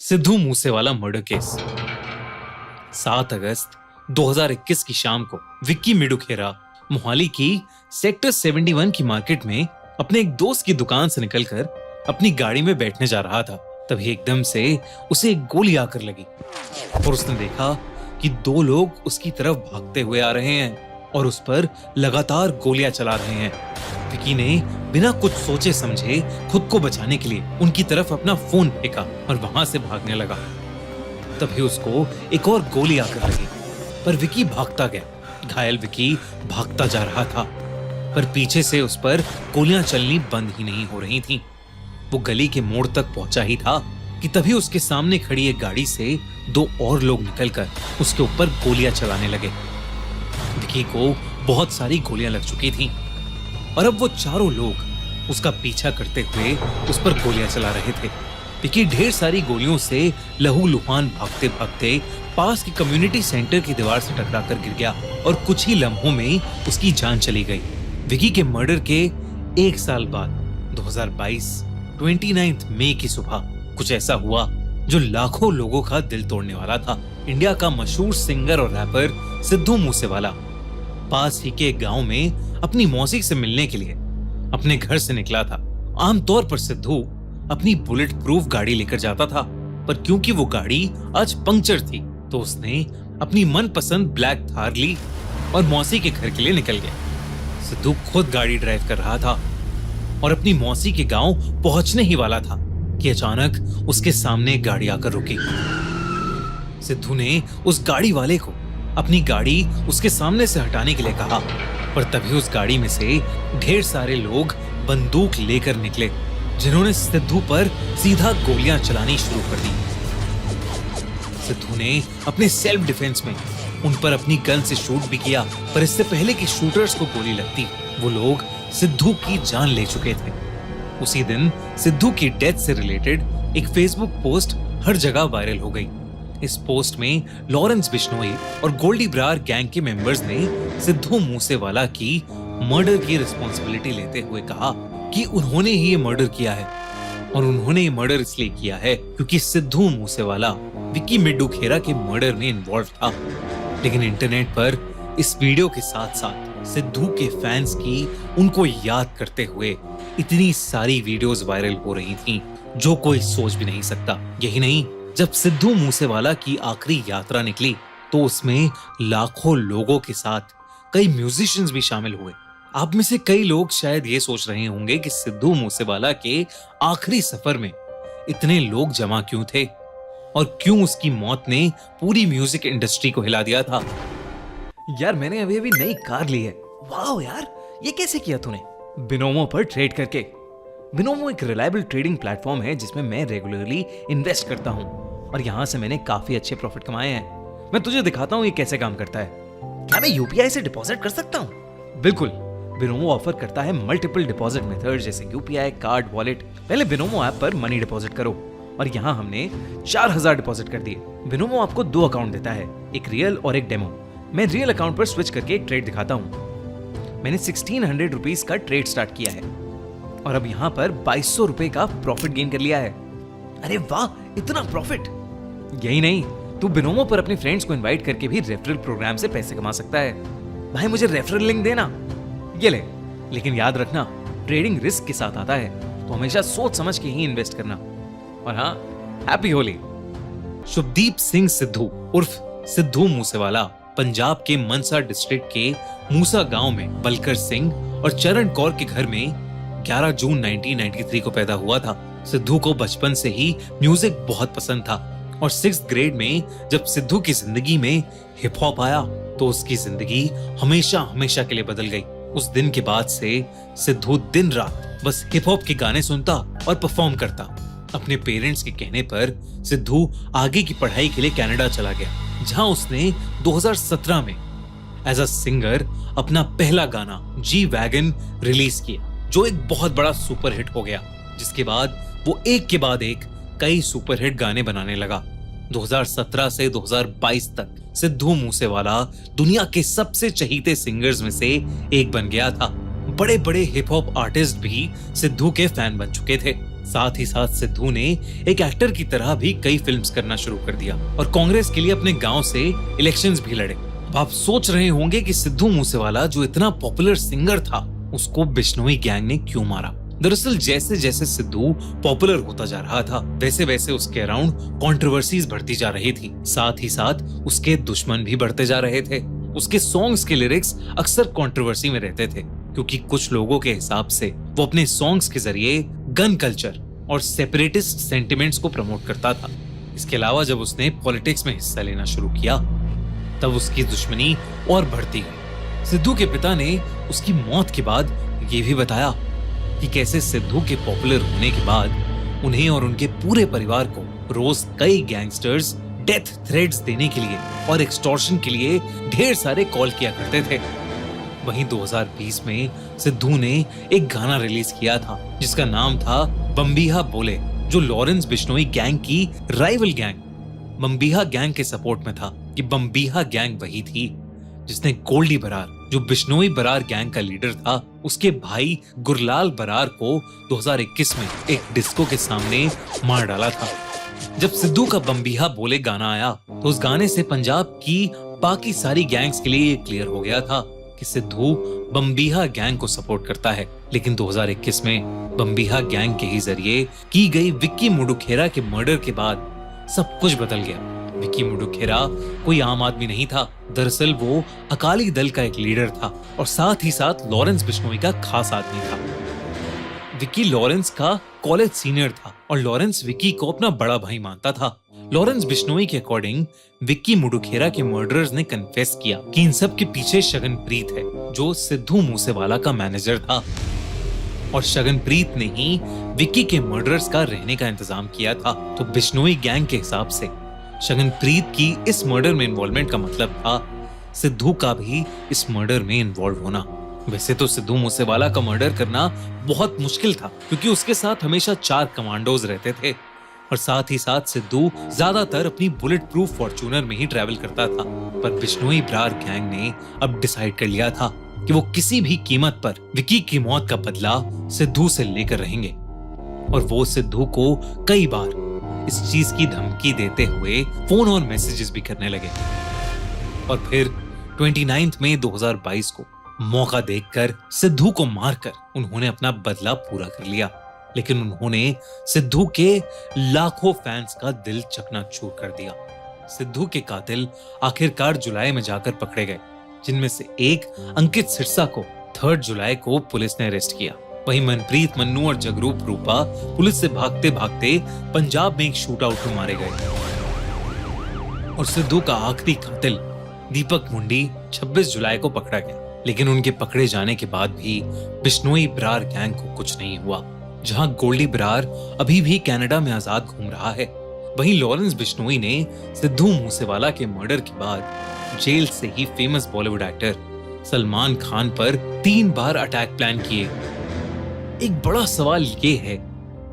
Sidhu Moosewala murder case. 7 अगस्त 2021 की शाम को विक्की मिडुखेरा मोहाली की सेक्टर 71 की मार्केट में अपने एक दोस्त की दुकान से निकलकर अपनी गाड़ी में बैठने जा रहा था। तभी एकदम से उसे एक गोली आकर लगी और उसने देखा कि 2 लोग उसकी तरफ भागते हुए आ रहे हैं और उस पर लगातार गोलियां चला रहे हैं। विकी ने बिना कुछ सोचे समझे खुद को बचाने के लिए उनकी तरफ अपना फोन फेंका और वहां से भागने लगा। तभी उसको एक और गोली आकर लगी, पर विकी भागता गया। घायल विकी भागता जा रहा था, पर पीछे से उस पर गोलियां चलनी बंद ही नहीं हो रही थीं। वो गली के मोड़ तक पहुंचा ही था कि तभी उसके सामने खड़ी एक गाड़ी से 2 और लोग निकलकर उसके ऊपर गोलियां चलाने लगे। विकी को बहुत सारी गोलियां लग चुकी थीं और अब वो चारों लोग उसका पीछा करते हुए उस पर गोलियां चला रहे थे। विकी ढेर सारी गोलियों से लहूलुहान भागते भागते पास की कम्युनिटी सेंटर की दीवार से टकराकर गिर गया और कुछ ही लम्हों में उसकी जान चली गई। विकी के मर्डर के 1 साल बाद 2022 29 मई की सुबह कुछ ऐसा हुआ जो लाखों लोगों का दिल तोड़ने वाला था। इंडिया का मशहूर सिंगर और रैपर सिद्धू मूसेवाला पास ही के गांव में अपनी मौसी से मिलने के लिए अपने घर से निकला था। आमतौर पर सिद्धू अपनी बुलेट प्रूफ गाड़ी लेकर जाता था, पर क्योंकि वो गाड़ी आज पंक्चर थी तो उसने अपनी मनपसंद ब्लैक थार ली और मौसी के घर के लिए निकल गया। सिद्धू खुद गाड़ी ड्राइव कर रहा था और अपनी मौसी के गांव पहुंचने ही वाला था कि अचानक उसके सामने एक गाड़ी आकर रुकी। सिद्धू ने उस गाड़ी वाले को अपनी गाड़ी उसके सामने से हटाने के लिए कहा, पर तभी उस गाड़ी में से ढेर सारे लोग बंदूक लेकर निकले, जिन्होंने सिद्धू पर सीधा गोलियां चलानी शुरू कर दी। सिद्धू ने अपने सेल्फ डिफेंस में उन पर अपनी गन से शूट भी किया, पर इससे पहले कि शूटर्स को गोली लगती वो लोग सिद्धू की जान ले चुके थे। उसी दिन सिद्धू की डेथ से रिलेटेड एक फेसबुक पोस्ट हर जगह वायरल हो गई। इस पोस्ट में लॉरेंस बिश्नोई और गोल्डी ब्रार गैंग के मेंबर्स ने सिद्धू मूसेवाला की मर्डर की रिस्पॉन्सिबिलिटी लेते हुए कहा कि उन्होंने ही ये मर्डर किया है और उन्होंने ये मर्डर इसलिए किया है क्योंकि सिद्धू मूसेवाला विक्की मिडुखेरा के मर्डर में इन्वॉल्व था। लेकिन इंटरनेट पर इस वीडियो के साथ साथ सिद्धू के फैंस की उनको याद करते हुए इतनी सारी वीडियोस वायरल हो रही थीं जो कोई सोच भी नहीं सकता। यही नहीं, जब सिद्धू मूसेवाला की आखिरी यात्रा निकली तो उसमें लाखों लोगों के साथ कई म्यूजिशियंस भी शामिल हुए। आप में से कई लोग शायद ये सोच रहे होंगे कि सिद्धू मूसेवाला के आखिरी सफर में इतने लोग जमा क्यों थे और क्यों उसकी मौत ने पूरी म्यूजिक इंडस्ट्री को हिला दिया था। यार मैंने अभी नई कार ली है। वाओ यार, ये कैसे किया तूने? बिनोमो पर ट्रेड करके। बिनोमो एक रिलायबल ट्रेडिंग प्लेटफॉर्म है जिसमें मैं रेगुलरली इन्वेस्ट करता हूँ और यहाँ से मैंने काफी अच्छे प्रॉफिट कमाए हैं। मैं तुझे दिखाता हूँ ये कैसे काम करता है। क्या मैं यूपीआई से डिपॉजिट कर सकता हूँ? बिल्कुल, बिनोमो ऑफर करता है मल्टीपल डिपॉजिट मेथड जैसे यूपीआई, कार्ड, वॉलेट। पहले बिनोमो ऐप पर मनी डिपॉजिट करो और यहाँ हमने 4000 डिपॉजिट कर दिए। बिनोमो आपको 2 अकाउंट देता है, एक रियल और एक डेमो। मैं रियल अकाउंट पर स्विच करके एक ट्रेड दिखाता हूँ। मैंने 1600 रुपीज का ट्रेड स्टार्ट किया है और अब यहाँ पर 2200 रुपए का प्रॉफिट गेन कर लिया है। अरे वाह, इतना प्रॉफिट! यही नहीं, तू बिनोमो पर अपने फ्रेंड्स को इनवाइट करके भी रेफरल प्रोग्राम से पैसे कमा सकता है। भाई मुझे रेफरल लिंक देना। ये ले, लेकिन याद रखना ट्रेडिंग रिस्क के साथ आता है, तो हमेशा सोच समझ के ही इन्वेस्ट करना। और हाँ, हैप्पी होली। शुभदीप सिंह सिद्धू उर्फ सिद्धू मूसेवाला पंजाब के मनसा डिस्ट्रिक्ट के मूसा गांव में बलकर सिंह और चरण कौर के घर में 11 जून 1993 को पैदा हुआ था। सिद्धू को बचपन से ही म्यूजिक बहुत पसंद था और 6th ग्रेड में जब सिद्धू की जिंदगी में हिप हॉप आया तो उसकी जिंदगी हमेशा हमेशा के लिए बदल गई। उस दिन के बाद से सिद्धू दिन रात बस हिप हॉप के गाने सुनता और परफॉर्म करता। अपने पेरेंट्स के कहने पर सिद्धू आगे की पढ़ाई के लिए कनाडा चला गया, जहां उसने 2017 में एज अ सिंगर अपना पहला गाना जी वैगन रिलीज किया, जो एक बहुत बड़ा सुपरहिट हो गया। जिसके बाद वो एक के बाद एक कई सुपरहिट गाने बनाने लगा। 2017 से 2022 तक सिद्धू मूसेवाला दुनिया के सबसे चहीते सिंगर्स में से एक बन गया था। बड़े बड़े हिप हॉप आर्टिस्ट भी सिद्धू के फैन बन चुके थे। साथ ही साथ सिद्धू ने एक एक्टर की तरह भी कई फिल्म्स करना शुरू कर दिया और कांग्रेस के लिए अपने गांव से इलेक्शंस भी लड़े। अब आप सोच रहे होंगे कि सिद्धू मूसेवाला जो इतना पॉपुलर सिंगर था, उसको बिश्नोई गैंग ने क्यों मारा। दरअसल जैसे जैसे सिद्धू पॉपुलर होता जा रहा था, वैसे वैसे उसके अराउंड कंट्रोवर्सीज बढ़ती जा रही थी। साथ ही साथ उसके दुश्मन भी बढ़ते जा रहे थे। उसके सॉन्ग्स के लिरिक्स अक्सर कंट्रोवर्सी में रहते थे, क्योंकि कुछ लोगों के हिसाब से वो अपने सॉन्ग्स के जरिए गन कल्चर और सेपरेटिस्ट सेंटिमेंट्स को प्रमोट करता था। इसके अलावा जब उसने पॉलिटिक्स में हिस्सा लेना शुरू किया, तब उसकी दुश्मनी और बढ़ती गई। सिद्धू के पिता ने उसकी मौत के बाद ये भी बताया कि कैसे सिद्धू के पॉपुलर होने के बाद उन्हें और उनके पूरे परिवार को रोज कई गैंगस्टर्स डेथ थ्रेट्स देने के लिए और एक्सटॉर्शन के लिए ढेर सारे कॉल किया करते थे। वहीं 2020 में सिद्धू ने एक गाना रिलीज किया था जिसका नाम था बम्बीहा बोले, जो लॉरेंस बिश्नोई गैंग की राइवल गैंग बम्बीहा गैंग के सपोर्ट में था। कि बम्बीहा गैंग वही थी जिसने गोल्डी बरार, जो बिश्नोई बरार गैंग का लीडर था, उसके भाई गुरलाल बरार को 2021 में एक डिस्को के सामने मार डाला था। जब सिद्धू का बम्बीहा बोले गाना आया तो उस गाने से पंजाब की बाकी सारी गैंग्स के लिए क्लियर हो गया था कि सिद्धू बम्बीहा गैंग को सपोर्ट करता है। लेकिन 2021 में बम्बीहा गैंग के ही जरिए की गई विक्की मुडुखेरा के मर्डर के बाद सब कुछ बदल गया। विक्की मुडुखेरा कोई आम आदमी नहीं था। दरअसल वो अकाली दल का एक लीडर था और साथ ही साथ लॉरेंस बिश्नोई का खास आदमी था। विक्की लॉरेंस का कॉलेज सीनियर था और लॉरेंस विक्की को अपना बड़ा भाई मानता था। लॉरेंस बिश्नोई के अकॉर्डिंग विक्की मुडुखेरा के मर्डरर्स ने कन्फेस किया कि इन सब के पीछे शगनप्रीत है, जो सिद्धू मूसेवाला का मैनेजर था, और शगनप्रीत ने ही विक्की के मर्डरर्स का रहने का इंतजाम किया था। तो बिश्नोई गैंग के हिसाब से शगनप्रीत की इस मर्डर में इन्वॉल्वमेंट का मतलब था सिद्धू का भी इस मर्डर में इन्वॉल्व होना। वैसे तो सिद्धू मूसेवाला का मर्डर करना बहुत मुश्किल था, क्योंकि उसके साथ हमेशा 4 कमांडोज रहते थे और साथ ही साथ सिद्धू ज्यादातर अपनी बुलेट प्रूफ फॉर्च्यूनर में ही ट्रैवल करता था। पर बिश्नोई बरार गैंग ने अब डिसाइड कर लिया था कि वो किसी भी कीमत पर विक्की की मौत का बदला सिद्धू से लेकर रहेंगे, और वो सिद्धू को कई बार इस चीज की धमकी देते हुए फोन और मैसेजेस भी करने लगे। और फिर 29 मई 2022 को मौका देखकर सिद्धू को मारकर उन्होंने अपना बदला पूरा कर लिया। लेकिन उन्होंने सिद्धू के लाखों फैंस का दिल चकनाचूर कर दिया। सिद्धू के कातिल आखिरकार जुलाई में जाकर पकड़े गए, जिनमें से एक अंकित सिरसा को 3 जुलाई को पुलिस ने अरेस्ट किया। वहीं मनप्रीत मन्नू और जगरूप रूपा पुलिस से भागते भागते पंजाब में एक शूट आउट में मारे गए। और सिद्धू का आखिरी कातिल दीपक मुंडी 26 जुलाई को पकड़ा गया। लेकिन उनके पकड़े जाने के बाद भी बिश्नोई बरार गैंग को कुछ नहीं हुआ। जहां गोल्डी बरार अभी भी कनाडा में आजाद घूम रहा है, वहीं लॉरेंस बिश्नोई ने सिद्धू मूसेवाला के मर्डर के बाद जेल से ही फेमस बॉलीवुड एक्टर सलमान खान पर 3 बार अटैक प्लान किए। एक बड़ा सवाल ये है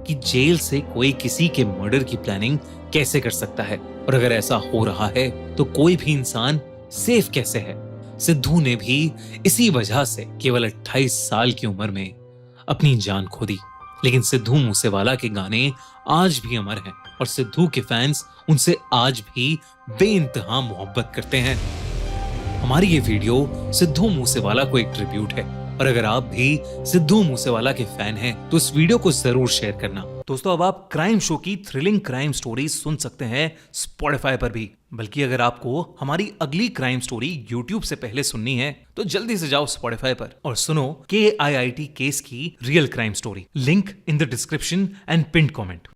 कि जेल से कोई किसी के मर्डर की प्लानिंग कैसे कर सकता है, और अगर ऐसा हो रहा है तो कोई भी इंसान सेफ कैसे है। सिद्धू ने भी इसी वजह से केवल 28 साल की उम्र में अपनी जान खो दी। लेकिन सिद्धू मूसेवाला के गाने आज भी अमर हैं और सिद्धू के फैंस उनसे आज भी बेइंतहा मोहब्बत करते हैं। हमारी ये वीडियो सिद्धू मूसेवाला को एक ट्रिब्यूट है, और अगर आप भी सिद्धू मूसेवाला के फैन हैं तो इस वीडियो को जरूर शेयर करना। दोस्तों, अब आप क्राइम शो की थ्रिलिंग क्राइम स्टोरीज सुन सकते हैं स्पॉटिफाई पर भी। बल्कि अगर आपको हमारी अगली क्राइम स्टोरी यूट्यूब से पहले सुननी है तो जल्दी से जाओ स्पॉटिफाई पर और सुनो KIIT केस की real crime story. Link in the description and pin comment.